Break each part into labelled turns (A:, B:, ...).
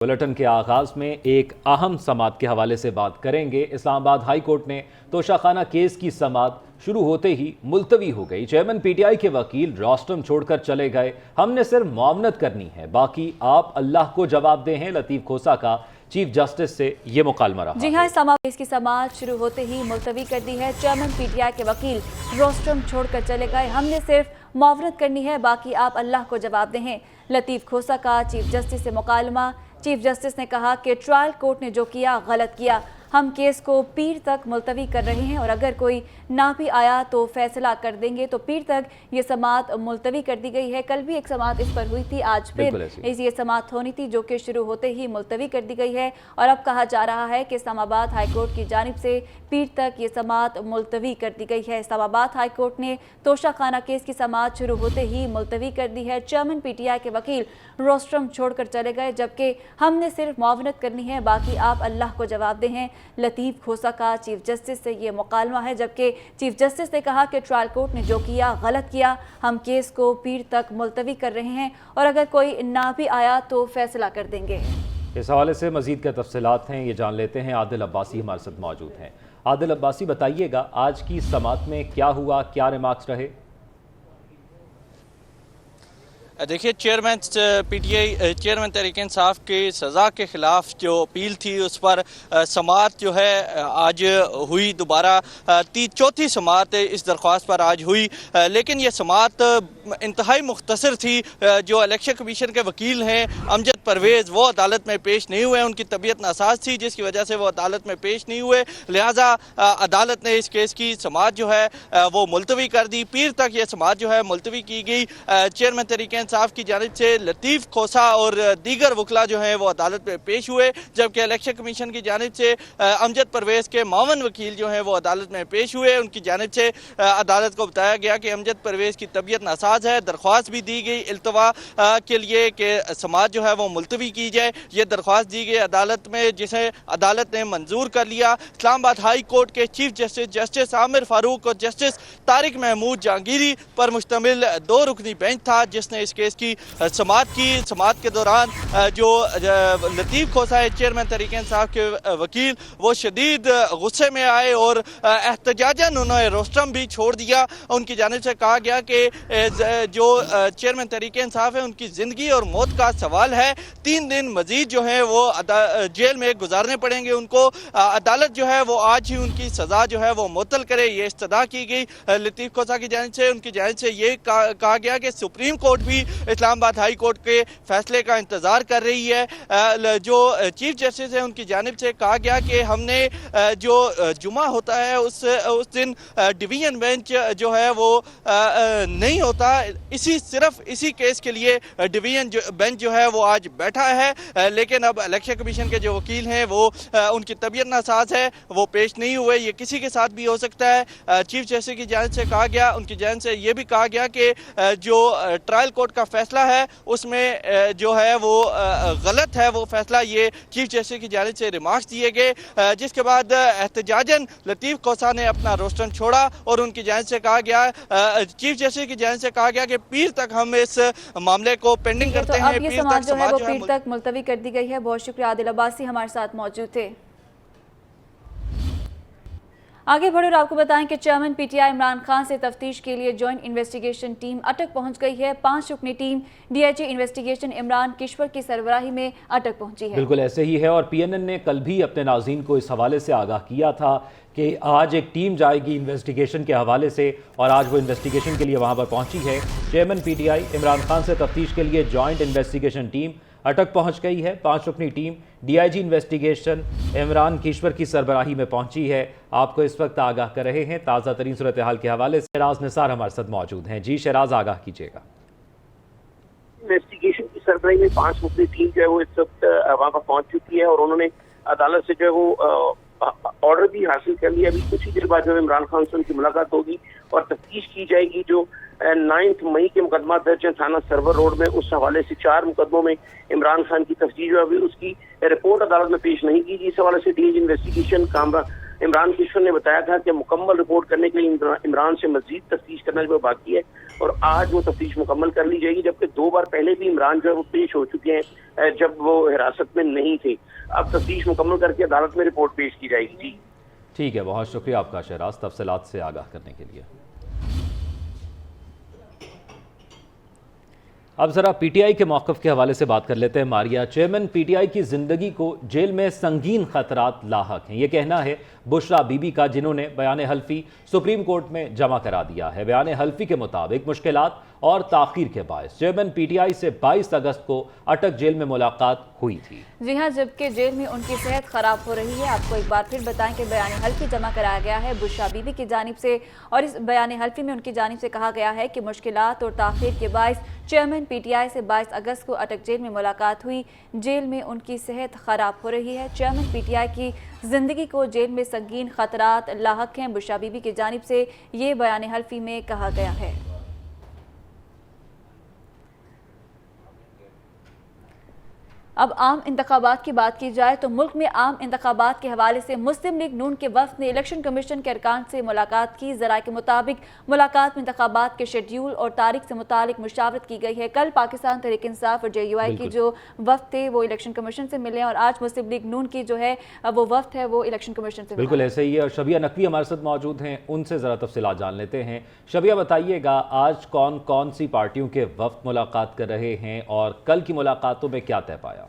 A: Bulletin के आगाज में एक अहम समाअत के हवाले से बात करेंगे। इस्लामाबाद हाई कोर्ट ने तोशाखाना केस की समाअत शुरू होते ही मुलतवी हो गई। चेयरमैन पीटीआई के वकील रोस्टम छोड़कर चले गए। हमने सिर्फ मुआवनत करनी है, बाकी आप अल्लाह को जवाब दे हैं। लतीफ खोसा का चीफ जस्टिस से ये मुकालमा रहा।
B: जी हाँ, केस की समाअत शुरू होते ही मुलतवी कर दी है। चेयरमैन पीटीआई के वकील रोस्टम छोड़कर चले गए। हमने सिर्फ मुआवनत करनी है, बाकी आप अल्लाह को जवाब दे हैं। लतीफ खोसा का चीफ जस्टिस से मुकालमा। चीफ जस्टिस ने कहा कि ट्रायल कोर्ट ने जो किया गलत किया। हम केस को पीर तक मुलतवी कर रहे हैं और अगर कोई ना भी आया तो फैसला कर देंगे। तो पीर तक ये समाअत मुलतवी कर दी गई है। कल भी एक समाअत इस पर हुई थी, आज फिर ये समाअत होनी थी जो कि शुरू होते ही मुलतवी कर दी गई है। और अब कहा जा रहा है कि इस्लामाबाद हाई कोर्ट की जानिब से पीर तक ये समाअत मुलतवी कर दी गई है। इस्लामाबाद हाई कोर्ट ने तोशाखाना केस की समाअत शुरू होते ही मुलतवी कर दी है। चेयरमैन पीटीआई के वकील रोस्टम छोड़कर चले गए, जबकि हमने सिर्फ मुआवनत करनी है, बाकी आप अल्लाह को जवाब दें हैं। लतीफ खोसा का चीफ जस्टिस से ये मुकालमा है, जबकि चीफ जस्टिस ने कहा कि ट्रायल कोर्ट ने जो किया गलत किया। हम केस को पीर तक मुलतवी कर रहे हैं और अगर कोई ना भी आया तो फैसला कर देंगे।
A: इस हवाले से मजीद के तफसीलात हैं, ये जान लेते हैं। आदिल अब्बासी हमारे साथ मौजूद हैं। आदिल अब्बासी, बताइएगा आज की समाअत में क्या हुआ, क्या रिमार्क्स रहे?
C: देखिए, chairman PTI chairman Tehreek Insaf की सज़ा के ख़िलाफ़ जो अपील थी उस पर समाअत जो है आज हुई। दोबारा चौथी समाअत इस दरख्वास्त पर आज हुई, लेकिन ये समाअत इंतहाई मुख्तसर थी। जो इलेक्शन कमीशन के वकील हैं अमजद परवेज़, वो अदालत में पेश नहीं हुए। उनकी तबीयत नासाज थी जिसकी वजह से वो अदालत में पेश नहीं हुए। लिहाजा अदालत ने इस केस की समाअत जो है वो मुलतवी कर दी। पीर तक ये समाअत जो है मुलतवी की गई। चेयरमैन तहरीक इंसाफ की जानिब से लतीफ खोसा और दीगर वकला जो हैं वो अदालत में पेश हुए, जबकि इलेक्शन कमीशन की जानिब से अमजद परवेज के मावन वकील जो हैं वो अदालत में पेश हुए। उनकी जानिब से अदालत को बताया गया कि अमजद परवेज की तबीयत नासाज है। दरख्वास्त भी दी गई इल्तवा के लिए कि समाअत जो है वो मुलतवी की जाए। ये दरख्वास्त दी गई अदालत में, जिसे अदालत ने मंजूर कर लिया। इस्लामाबाद हाई कोर्ट के chief justice justice Aamir Farooq और जस्टिस तारिक महमूद जहांगीरी पर मुश्तमिल 2 रुकनी बेंच था जिसने इस केस की समाअत की। समाअत के दौरान जो लतीफ खोसा है चेयरमैन तहरीक इंसाफ के वकील, वो शदीद गुस्से में आए और एहतजाजन उन्होंने रोस्टम भी छोड़ दिया। उनकी जानिब से कहा गया कि जो चेयरमैन तहरीक इंसाफ है उनकी ज़िंदगी और मौत का सवाल है। 3 दिन मजीद जो है वो जेल में गुजारने पड़ेंगे उनको। अदालत जो है वो आज ही उनकी सज़ा जो है वो मुअत्तल करे, ये इस्तदा की गई लतीफ खोसा की जानिब से। उनकी जानिब से ये कहा गया कि सुप्रीम कोर्ट भी इस्लामाबाद हाई कोर्ट के फैसले का इंतज़ार कर रही है। जो चीफ जस्टिस है उनकी जानिब से कहा गया कि हमने जो जुमा होता है उस दिन डिवीजन बेंच जो है वो नहीं होता। सिर्फ इसी केस के लिए डिवीजन बेंच जो है वो आज बैठा है, लेकिन अब इलेक्शन कमीशन के जो वकील हैं वो उनकी तबीयत नासाज है, वो पेश नहीं हुए। ये किसी के साथ भी हो सकता है। चीफ जस्टिस की जानिब से कहा गया, उनकी जानिब से ये भी कहा गया कि जो ट्रायल कोर्ट का फैसला है उसमें जो है वो गलत है वो फैसला। ये चीफ जस्टिस की जानिब से रिमार्क्स दिए गए, जिसके बाद एहतजाजन लतीफ खोसा ने अपना रोस्टम छोड़ा और उनकी जानिब से कहा गया, चीफ जस्टिस की जानिब से कहा गया कि पीर तक हम इस मामले को पेंडिंग करते हैं।
B: अब ये समाअत जो है वो पीर तक मुलतवी कर दी गई है। बहुत शुक्रिया, आदिल अब्बासी हमारे साथ मौजूद थे। आगे बढ़े और आपको बताएं कि चेयरमैन पीटीआई इमरान खान से तफ्तीश के लिए जॉइंट इन्वेस्टिगेशन टीम अटक पहुंच गई है। 5 रुकनी team DIG investigation Imran Kishwar की सरबराही में अटक पहुंची है।
A: बिल्कुल ऐसे ही है और पीएनएन ने कल भी अपने नाज़रीन को इस हवाले से आगाह किया था कि आज एक टीम जाएगी इन्वेस्टिगेशन के हवाले से, और आज वो इन्वेस्टिगेशन के लिए वहां पर पहुंची है। चेयरमैन पीटीआई इमरान खान से तफ्तीश के लिए जॉइंट इन्वेस्टिगेशन टीम अटक पहुंच गई है। 5 रुकनी team DIG investigation Imran Kishwar की सरबराही में पहुंची है। आपको इस वक्त आगाह कर रहे हैं ताज़ा तरीन सूरत हाल के हवाले से। शहराज निसार हमारे साथ मौजूद हैं। जी शहराज, आगाह कीजिएगा।
D: इन्वेस्टिगेशन की सरबराही में 5 रुकनी टीम जो है वो इस वक्त वहाँ पर पहुंच चुकी है और उन्होंने अदालत से जो है वो ऑर्डर भी हासिल कर लिया। अभी कुछ ही देर बाद जो इमरान खान से उनकी मुलाकात होगी और तफ्तीश की जाएगी। जो 9 मई के मुकदमा दर्ज है थाना सर्वर रोड में, उस हवाले से 4 मुकदमों में इमरान खान की तफ्तीश जो अभी उसकी रिपोर्ट अदालत में पेश नहीं की। इस हवाले से डीआईजी इन्वेस्टिगेशन عمران کشور نے بتایا تھا کہ مکمل رپورٹ کرنے کے لیے عمران سے مزید تفتیش کرنا جو باقی ہے اور آج وہ تفتیش مکمل کر لی جائے گی، جبکہ 2 بار پہلے بھی عمران جو ہے وہ پیش ہو چکے ہیں جب وہ حراست میں نہیں تھے۔ اب تفتیش مکمل کر کے عدالت میں رپورٹ پیش کی جائے گی۔ جی
A: ٹھیک ہے، بہت شکریہ آپ کا شہراز تفصیلات سے آگاہ کرنے کے لیے۔ اب ذرا پی ٹی آئی کے موقف کے حوالے سے بات کر لیتے ہیں Maria. Chairman P T I کی زندگی کو جیل میں سنگین خطرات لاحق ہیں، یہ کہنا ہے بشرا بی بی کا، جنہوں نے بیان حلفی سپریم کورٹ میں جمع کرا دیا ہے۔ بیان حلفی کے مطابق مشکلات اور تاخیر کے باعث چیئرمین پی ٹی آئی سے 22 اگست کو اٹک جیل میں ملاقات ہوئی تھی۔
B: جی ہاں، جبکہ جیل میں ان کی صحت خراب ہو رہی ہے۔ آپ کو ایک بار پھر بتائیں کہ بیان حلفی جمع کرایا گیا ہے بشرا بی بی کی جانب سے، اور اس بیان حلفی میں ان کی جانب سے کہا گیا ہے کہ مشکلات اور تاخیر کے باعث چیئرمین پی ٹی آئی سے 22 اگست کو اٹک جیل میں ملاقات ہوئی۔ جیل میں ان کی صحت خراب ہو رہی ہے۔ چیئرمین پی ٹی آئی کی زندگی کو جیل میں سنگین خطرات لاحق ہیں، بشرا بی بی کی جانب سے یہ بیان حلفی میں کہا گیا ہے۔ اب عام انتخابات کی بات کی جائے تو ملک میں عام انتخابات کے حوالے سے مسلم لیگ نون کے وفد نے الیکشن کمیشن کے ارکان سے ملاقات کی۔ ذرائع کے مطابق ملاقات میں انتخابات کے شیڈیول اور تاریخ سے متعلق مشاورت کی گئی ہے۔ کل پاکستان تحریک انصاف اور جے یو آئی کی جو وفد تھے وہ الیکشن کمیشن سے ملے، اور آج مسلم لیگ نون کی جو ہے وہ وفد ہے وہ الیکشن کمیشن سے
A: بالکل ایسے ہی ہے، اور شبیہ نقوی ہمارے ساتھ موجود ہیں، ان سے ذرا تفصیلات جان لیتے ہیں۔ شبیہ بتائیے گا آج کون کون سی پارٹیوں کے وفد ملاقات کر رہے ہیں اور کل کی ملاقاتوں میں کیا طے پایا؟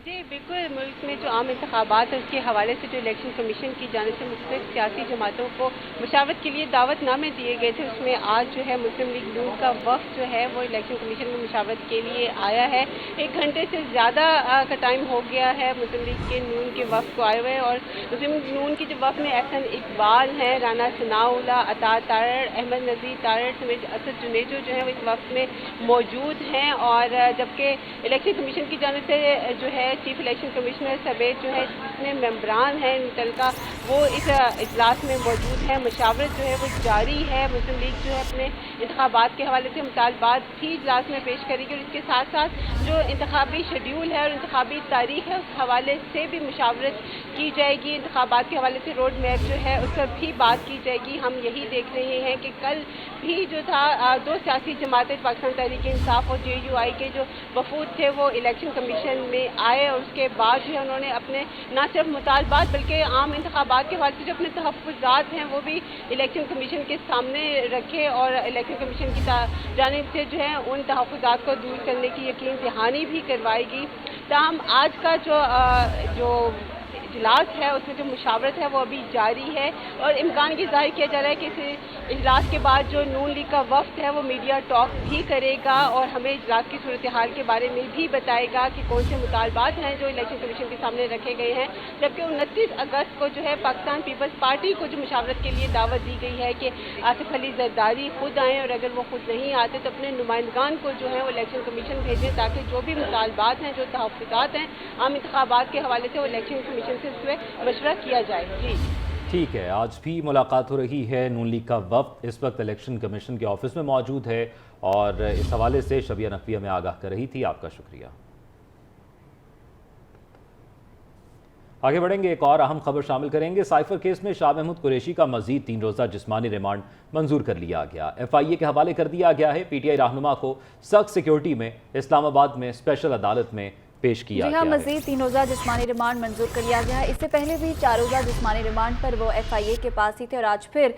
E: جی بالکل، ملک میں جو عام انتخابات ہیں اس کے حوالے سے جو الیکشن کمیشن کی جانب سے مختلف سیاسی جماعتوں کو مشاورت کے لیے دعوت نامے دیے گئے تھے، اس میں آج جو ہے مسلم لیگ نون کا وفد جو ہے وہ الیکشن کمیشن میں مشاورت کے لیے آیا ہے۔ 1 گھنٹے سے زیادہ کا ٹائم ہو گیا ہے مسلم لیگ کے نون کے وفد کو آئے ہوئے، اور مسلم لیگ نون کی جو وفد میں احسن اقبال ہیں، رانا ثناء اللہ، عطا تارڑ، احمد نذیر تارڑ سمیت اسد جنیجو جو ہیں وہ اس وفد میں موجود ہیں، اور جبکہ الیکشن کمیشن کی جانب سے جو ہے چیف الیکشن کمشنر سبیت جو ہے جتنے ممبران ہیں متعلقہ وہ اس اجلاس میں موجود ہیں۔ مشاورت جو ہے وہ جاری ہے۔ مسلم لیگ جو ہے اپنے انتخابات کے حوالے سے مطالبات بھی اجلاس میں پیش کرے گی، اور اس کے ساتھ ساتھ جو انتخابی شیڈیول ہے اور انتخابی تاریخ ہے اس حوالے سے بھی مشاورت کی جائے گی۔ انتخابات کے حوالے سے روڈ میپ جو ہے اس پر بھی بات کی جائے گی۔ ہم یہی دیکھ رہے ہیں کہ کل بھی جو تھا 2 سیاسی جماعتیں پاکستان تحریک انصاف اور جے یو آئی کے جو وفود تھے وہ الیکشن کمیشن میں آئے، اور اس کے بعد جو ہے انہوں نے اپنے نہ صرف مطالبات بلکہ عام انتخابات کے حوالے سے جو اپنے تحفظات ہیں وہ بھی الیکشن کمیشن کے سامنے رکھے، اور الیکشن کمیشن کی جانب سے جو ہے ان تحفظات کو دور کرنے کی یقین دہانی بھی کروائی گئی۔ تاہم آج کا جو اجلاس ہے اس میں جو مشاورت ہے وہ ابھی جاری ہے، اور امکان کی ظاہر کیا جا رہا ہے کہ اس اجلاس کے بعد جو نون لیگ کا وفد ہے وہ میڈیا ٹاک بھی کرے گا اور ہمیں اجلاس کی صورتحال کے بارے میں بھی بتائے گا کہ کون سے مطالبات ہیں جو الیکشن کمیشن کے سامنے رکھے گئے ہیں۔ جبکہ 29 اگست کو جو ہے پاکستان پیپلز پارٹی کو جو مشاورت کے لیے دعوت دی گئی ہے کہ آصف علی زرداری خود آئیں، اور اگر وہ خود نہیں آتے تو اپنے نمائندگان کو جو ہے وہ الیکشن کمیشن بھیجیں تاکہ جو بھی مطالبات ہیں جو تحفظات ہیں عام انتخابات کے حوالے سے وہ الیکشن کمیشن سے اس پہ مشورہ کیا جائے۔ جی
A: ٹھیک ہے، آج بھی ملاقات ہو رہی ہے۔ نون لیگ کا وفد اس وقت الیکشن کمیشن کے آفس میں موجود ہے، اور اس حوالے سے شبیہ نقوی ہمیں آگاہ کر رہی تھی۔ آپ کا شکریہ۔ آگے بڑھیں گے، ایک اور اہم خبر شامل کریں گے۔ سائفر کیس میں شاہ محمود قریشی کا مزید 3 روزہ جسمانی ریمانڈ منظور کر لیا گیا۔ ایف آئی اے کے حوالے کر دیا گیا ہے۔ پی ٹی آئی رہنما کو سخت سیکیورٹی میں اسلام آباد میں اسپیشل عدالت میں پیش کیا
B: جی ہاں،
A: گیا ہے۔
B: مزید 3 روزہ جسمانی ریمانڈ منظور کر لیا گیا ہے۔ اس سے پہلے بھی 4 روزہ جسمانی ریمانڈ پر وہ ایف آئی اے کے پاس ہی تھے، اور آج پھر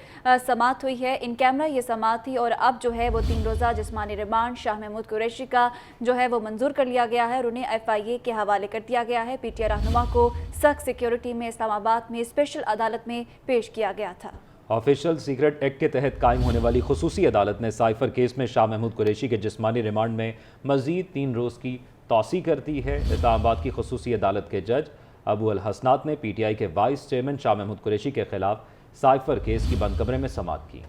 B: سماعت ہوئی ہے۔ ان کیمرہ یہ سماعت تھی، اور اب جو ہے وہ 3 روزہ جسمانی ریمانڈ شاہ محمود قریشی کا جو ہے وہ منظور کر لیا گیا ہے، اور انہیں ایف آئی اے کے حوالے کر دیا گیا ہے۔ پی ٹی آئی رہنما کو سخت سیکیورٹی میں اسلام آباد میں اسپیشل عدالت میں پیش کیا گیا تھا۔
A: آفیشل سیکرٹ ایکٹ کے تحت قائم ہونے والی خصوصی عدالت نے سائفر کیس میں شاہ محمود قریشی کے جسمانی ریمانڈ میں مزید 3 روز کی توسیع کر دی ہے۔ اسلام آباد کی خصوصی عدالت کے جج ابو الحسنات نے پی ٹی آئی کے وائس چیئرمین شاہ محمود قریشی کے خلاف سائفر کیس کی بند کمرے میں سماعت کی۔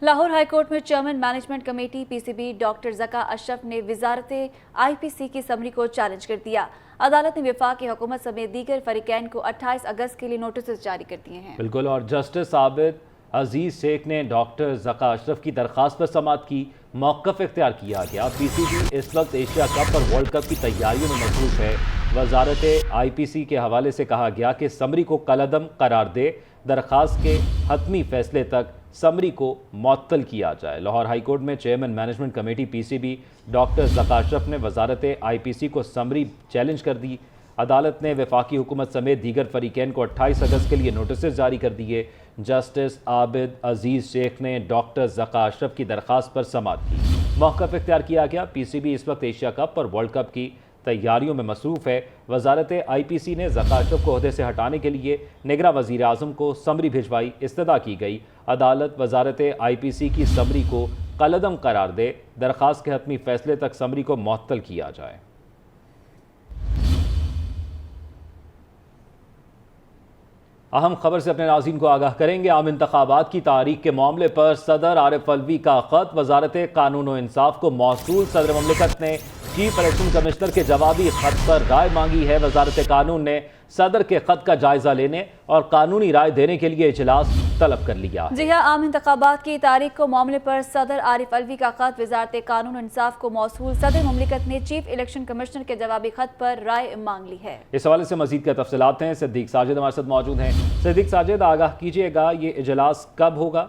B: لاہور ہائی کورٹ میں chairman management committee P C B doctor Zaka Ashraf نے وزارت آئی پی سی کی سمری کو چیلنج کر دیا۔ عدالت نے وفاقی حکومت سمیت دیگر فریقین کو 28 اگست کے لیے نوٹسز جاری کر دیے ہیں۔
A: بالکل، اور جسٹس عابد عزیز شیخ نے ڈاکٹر زکا اشرف کی درخواست پر سماعت کی۔ موقف اختیار کیا گیا۔ پی سی بی اس وقت ایشیا کپ اور ورلڈ کپ کی تیاریوں میں مصروف ہے۔ वजारत IPC के हवाले से कहा गया कि समरी को कलअदम करार दे, दरख्वास्त के हतमी फैसले तक समरी को मुअत्तल किया जाए। लाहौर हाई कोर्ट में chairman management committee PCB doctor Zaka Ashraf ने वजारत IPC को समरी चैलेंज कर दी। अदालत ने वफाकी हुकूमत समेत दीगर फरीकैन को 28 अगस्त के लिए नोटिस जारी कर दिए। जस्टिस आबिद अजीज़ शेख ने डॉक्टर ज़का अशरफ की दरख्वास्त पर समाअत की। मौक़िफ़ इख्तियार किया गया। PCB इस वक्त एशिया कप और वर्ल्ड कप की तैयारियों में मसरूफ़ है। वजारत IPC ने ज़का अशरफ को ओहदे से हटाने के लिए निगरां वज़ीर आज़म को समरी भिजवाई। इस्तदा की गई अदालत वजारत IPC की समरी को कलअदम करार दे, दरख्वास्त के हतमी फैसले तक समरी को मुअत्तल किया जाए। अहम खबर से अपने नाज़रीन को आगाह करेंगे। आम इंतखाबात की तारीख के मामले पर सदर आरिफ अलवी का ख़त वजारत कानून व इंसाफ को मौसूल। सदर ममलिकत ने चीफ इलेक्शन कमिश्नर के जवाबी ख़त पर राय मांगी है। वजारत कानून ने सदर के ख़त का जायज़ा लेने और कानूनी राय देने के लिए इजलास तलब कर लिया।
B: जी हाँ, आम इंतखाबात की तारीख को मामले पर सदर आरिफ अलवी का ख़त वजारत कानून और इंसाफ को मौसूल। सदर ममलिकत ने चीफ इलेक्शन कमिश्नर के जवाबी ख़त पर राय मांग ली है।
A: इस हवाले से मजीद क्या तफसीलात हैं, सिद्दीक साजिद हमारे साथ मौजूद हैं। सिद्दीक साजिद, आगाह कीजिएगा, ये इजलास कब होगा?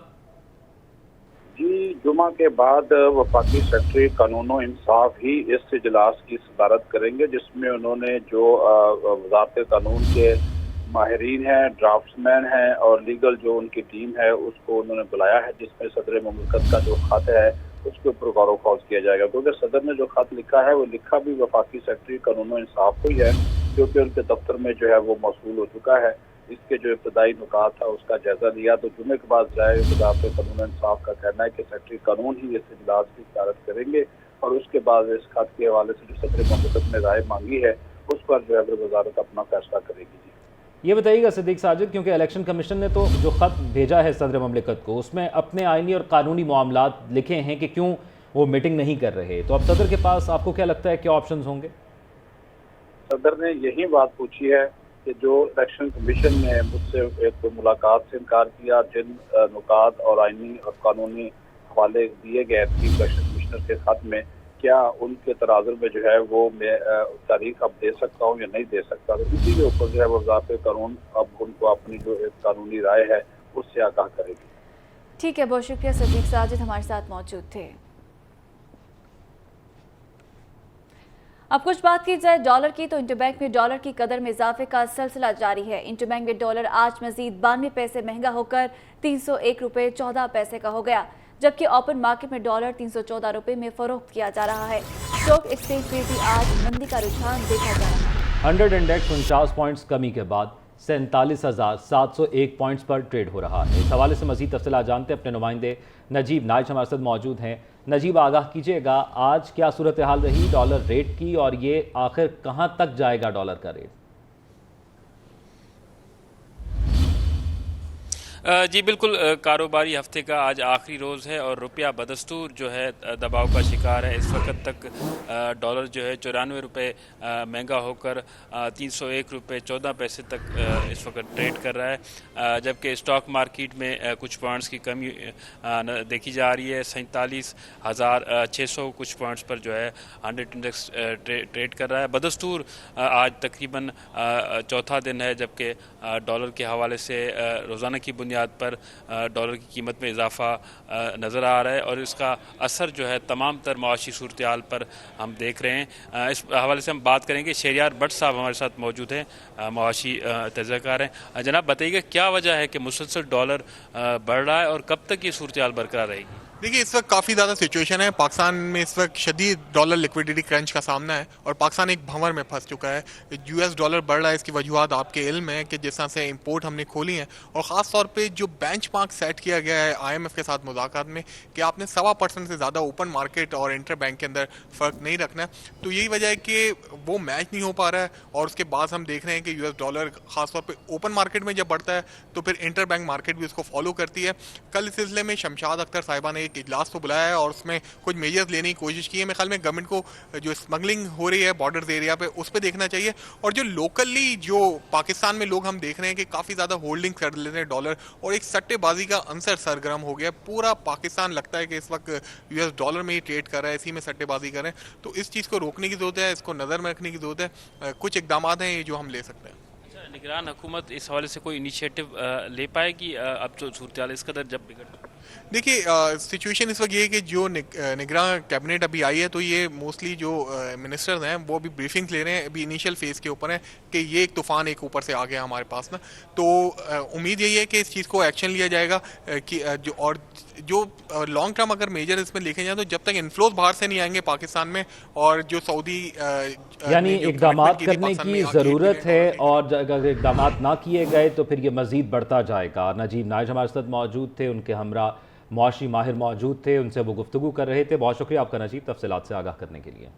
F: जी, जुमा के बाद वफाकी सेक्रेटरी कानून और इंसाफ ही इस इजलास की सदारत करेंगे, जिसमें उन्होंने जो वजारत कानून के माहिरीन हैं, ड्राफ्ट्समैन हैं और लीगल जो उनकी टीम है उसको उन्होंने बुलाया है, जिसमें सदर मुमलिकत का जो खत है उसके ऊपर गौर फौज किया जाएगा। क्योंकि सदर ने जो खत लिखा है वो लिखा भी वफाकी सेक्रेटरी कानून और इंसाफ को ही है, क्योंकि उनके दफ्तर में जो है वो मौसूल हो चुका है। इसके जो इब्तदाई नुकात था उसका जायजा लिया, तो जुमे के बाद जाए वजारत कानून इंसाफ का कहना है कि सेक्रेटरी कानून ही इस इजलास की सदारत करेंगे और उसके बाद इस खत के हवाले से जो सदर मुमलिकत ने राय मांगी है उस पर जो है वजारत अपना फैसला करेगी।
A: ये बताइएगा सिद्दीक साजिद, क्योंकि इलेक्शन कमीशन ने तो जो ख़त भेजा है सदर ममलिकत को उसमें अपने आइनी और कानूनी मामलात लिखे हैं कि क्यों वो मीटिंग नहीं कर रहे, तो अब सदर के पास आपको क्या लगता है क्या ऑप्शंस होंगे?
F: सदर ने यही बात पूछी है कि जो इलेक्शन कमीशन ने मुझसे एक मुलाकात से इनकार किया, जिन नुकात और आइनी और कानूनी हवाले दिए गए चीफ इलेक्शन कमिश्नर के खत में, क्या उनके तराजुर में जो है वो मैं तारीख अब दे सकता हूँ या नहीं दे सकता, तो इसी के ऊपर जो है वजारत कानून अब उनको अपनी जो एक कानूनी राय है उससे आगाह करेगी।
B: ठीक है, बहुत शुक्रिया सिद्दीक साजिद हमारे साथ मौजूद थे। अब कुछ बात की जाए डॉलर की, तो इंटरबैंक में डॉलर की कदर में इजाफे का सिलसिला जारी है। इंटरबैंक में डॉलर आज मजीद 92 पैसे महंगा होकर 301 रुपये 14 पैसे का हो गया, जबकि ओपन मार्केट में डॉलर 314 रुपये में फरोख्त किया जा रहा है। स्टॉक एक्सचेंज में भी आज मंदी का रुझान देखा जा रहा है।
A: 100 इंडेक्स 49 पॉइंट्स कमी के बाद 47,701 पॉइंट्स पर ट्रेड हो रहा है। इस हवाले से मजीद तफसीलात जानते हैं, अपने नुमाइंदे नजीब नाइच हमारे साथ मौजूद हैं। नजीब, आगाह कीजिएगा, आज क्या सूरत हाल रही डॉलर रेट की और ये आखिर कहाँ तक जाएगा डॉलर का रेट?
G: जी बिल्कुल, कारोबारी हफ्ते का आज आखिरी रोज़ है और रुपया बदस्तूर जो है दबाव का शिकार है। इस वक्त तक डॉलर जो है 94 रुपये महंगा होकर 301 रुपये 14 पैसे तक इस वक्त ट्रेड कर रहा है, जबकि स्टॉक मार्केट में कुछ पॉइंट्स की कमी देखी जा रही है। 47,600 कुछ पॉइंट्स पर जो है 100 इंडेक्स ट्रेड कर रहा है। बदस्तूर आज तकरीबन चौथा दिन है, जबकि डॉलर के हवाले से रोज़ाना की बुनियाद पर डॉलर की कीमत में इजाफा नज़र आ रहा है और इसका असर जो है तमाम तर माशी सूरत हाल पर हम देख रहे हैं। इस हवाले से हम बात करेंगे। शहरियार भट्ट साहब हमारे साथ मौजूद हैं, माशी तजज़ियाकार हैं। जनाब, बताइएगा क्या वजह है कि मुसलसल डॉलर बढ़ रहा है और कब तक ये सूरत हाल बरकरार रहेगी?
H: देखिए, इस वक्त काफ़ी ज़्यादा सिचुएशन है पाकिस्तान में। इस वक्त शदीद डॉलर लिक्विडिटी क्रंच का सामना है और पाकिस्तान एक भंवर में फंस चुका है। US डॉलर बढ़ रहा है, इसकी वजूहत आपके इल्म है कि जिस तरह से इंपोर्ट हमने खोली हैं और ख़ास तौर पे जो बेंचमार्क सेट किया गया है IMF के साथ मुज़ाकरात में कि आपने 1.25% से ज़्यादा ओपन मार्केट और इंटर बैंक के अंदर फ़र्क नहीं रखना है, तो यही वजह है कि वो मैच नहीं हो पा रहा है। और उसके बाद हम देख रहे हैं कि US डॉलर ख़ास तौर पर ओपन मार्केट में जब बढ़ता है तो फिर इंटर बैंक मार्केट भी उसको फॉलो करती है। कल इस सिलसिले में शमशाद अख्तर साहिबा ने एक इजलास तो बुलाया है और उसमें कुछ मेजर्स लेने की कोशिश की है। मेरे ख्याल में गवर्नमेंट को जो स्मगलिंग हो रही है बॉर्डर एरिया पे उस पर देखना चाहिए, और जो लोकली जो पाकिस्तान में लोग हम देख रहे हैं कि काफ़ी ज़्यादा होल्डिंग कर लेते हैं डॉलर, और एक सट्टेबाजी का अंसर सरगर्म हो गया। पूरा पाकिस्तान लगता है कि इस वक्त US डॉलर में ही ट्रेड कर रहा है, इसी में सट्टेबाजी कर रहे हैं। तो इस चीज़ को रोकने की ज़रूरत है, इसको नज़र में रखने की ज़रूरत है। कुछ इकदाम हैं ये जो हम ले सकते हैं।
G: निगरान हुकूमत इस हवाले से कोई इनिशिएटिव ले पाएगी? अब जो सूरत हाल इस कदर जब बिगड़,
H: देखिए सिचुएशन इस वक्त ये है कि जो निगरान कैबिनेट अभी आई है, तो ये मोस्टली जो मिनिस्टर्स हैं वो अभी ब्रीफिंग्स ले रहे हैं, अभी इनिशियल फेज़ के ऊपर है कि ये एक तूफ़ान एक ऊपर से आ गया हमारे पास ना। तो उम्मीद यही है कि इस चीज़ को एक्शन लिया जाएगा कि जो लॉन्ग टर्म अगर मेजर इसमें लेके जाए, तो जब तक इन्फ्लोज बाहर से नहीं आएंगे पाकिस्तान में, और जो सऊदी
A: यानी इकदाम करने की ज़रूरत है, और अगर इकदाम ना किए गए तो फिर ये मज़ीद बढ़ता जाएगा। नजीब नाइज हमारे साथ मौजूद थे, उनके हमरा मुआशी माहिर मौजूद थे, उनसे वो गुफ्तगू कर रहे थे। बहुत शुक्रिया आपका नजीब, तफसीलात से आगाह करने के लिए।